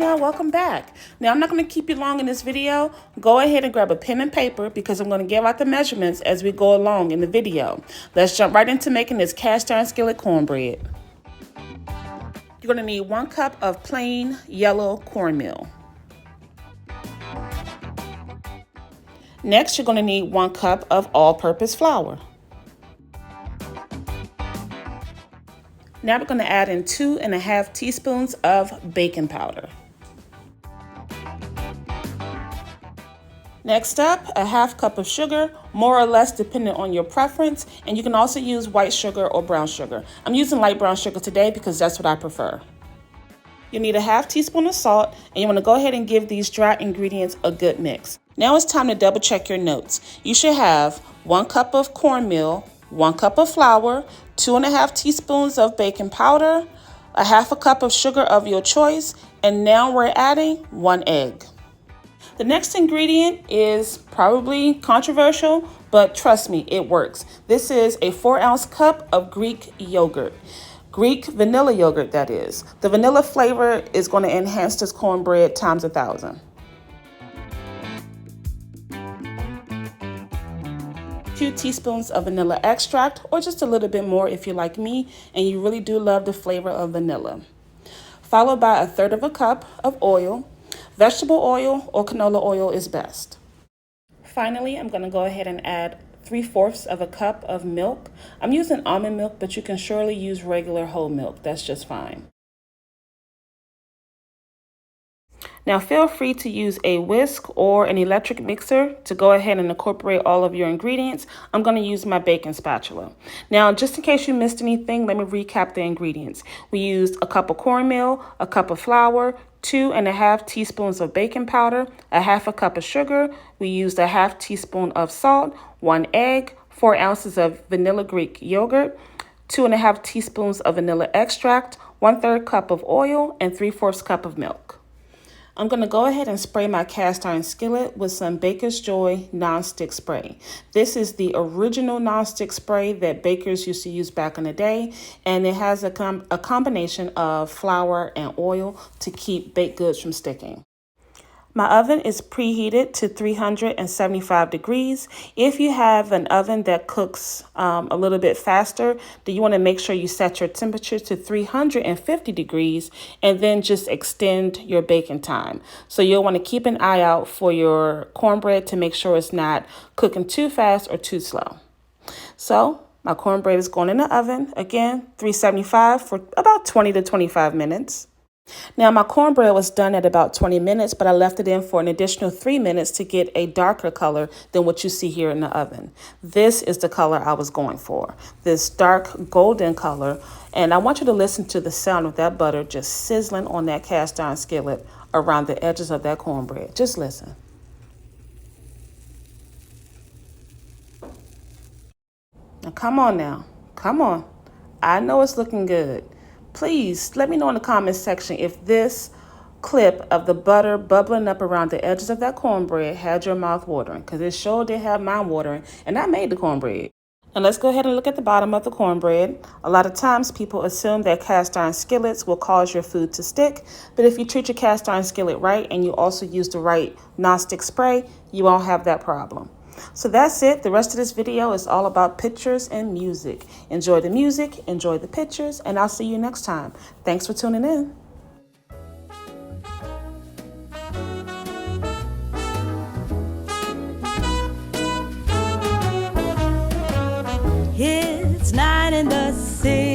now, welcome back. Now, I'm not going to keep you long in this video. Go ahead and grab a pen and paper because I'm going to give out the measurements as we go along in the video. Let's jump right into making this cast iron skillet cornbread. You're going to need 1 cup of plain yellow cornmeal. Next, you're going to need 1 cup of all-purpose flour. Now we're going to add in 2½ teaspoons of baking powder. Next up, a ½ cup of sugar, more or less depending on your preference, and you can also use white sugar or brown sugar. I'm using light brown sugar today because that's what I prefer. You'll need a ½ teaspoon of salt, and you want to go ahead and give these dry ingredients a good mix. Now it's time to double check your notes. You should have 1 cup of cornmeal, 1 cup of flour, 2½ teaspoons of baking powder, a ½ cup of sugar of your choice, and now we're adding 1 egg. The next ingredient is probably controversial, but trust me, it works. This is a 4-ounce cup of Greek yogurt. Greek vanilla yogurt, that is. The vanilla flavor is going to enhance this cornbread times 1,000. 2 teaspoons of vanilla extract, or just a little bit more if you're like me and you really do love the flavor of vanilla. Followed by 1/3 cup of oil. Vegetable oil or canola oil is best. Finally, I'm going to go ahead and add 3/4 cup of milk. I'm using almond milk, but you can surely use regular whole milk. That's just fine. Now feel free to use a whisk or an electric mixer to go ahead and incorporate all of your ingredients. I'm going to use my baking spatula. Now, just in case you missed anything, let me recap the ingredients. We used a cup of cornmeal, a cup of flour, 2½ teaspoons of baking powder, a ½ cup of sugar. We used a ½ teaspoon of salt, 1 egg, 4 ounces of vanilla Greek yogurt, 2½ teaspoons of vanilla extract, 1/3 cup of oil, and 3/4 cup of milk. I'm going to go ahead and spray my cast iron skillet with some Baker's Joy nonstick spray. This is the original nonstick spray that bakers used to use back in the day, and it has a combination of flour and oil to keep baked goods from sticking. My oven is preheated to 375 degrees. If you have an oven that cooks a little bit faster, then you want to make sure you set your temperature to 350 degrees and then just extend your baking time. So you'll want to keep an eye out for your cornbread to make sure it's not cooking too fast or too slow. So my cornbread is going in the oven, again, 375 for about 20 to 25 minutes. Now my cornbread was done at about 20 minutes, but I left it in for an additional 3 minutes to get a darker color than what you see here in the oven. This is the color I was going for, this dark golden color. And I want you to listen to the sound of that butter just sizzling on that cast iron skillet around the edges of that cornbread. Just listen. Now come on now, come on. I know it's looking good. Please let me know in the comments section if this clip of the butter bubbling up around the edges of that cornbread had your mouth watering, because it sure did have mine watering, and I made the cornbread. And let's go ahead and look at the bottom of the cornbread. A lot of times people assume that cast iron skillets will cause your food to stick, but if you treat your cast iron skillet right and you also use the right nonstick spray, you won't have that problem. So that's it. The rest of this video is all about pictures and music. Enjoy the music, enjoy the pictures, and I'll see you next time. Thanks for tuning in. It's 9 in the city.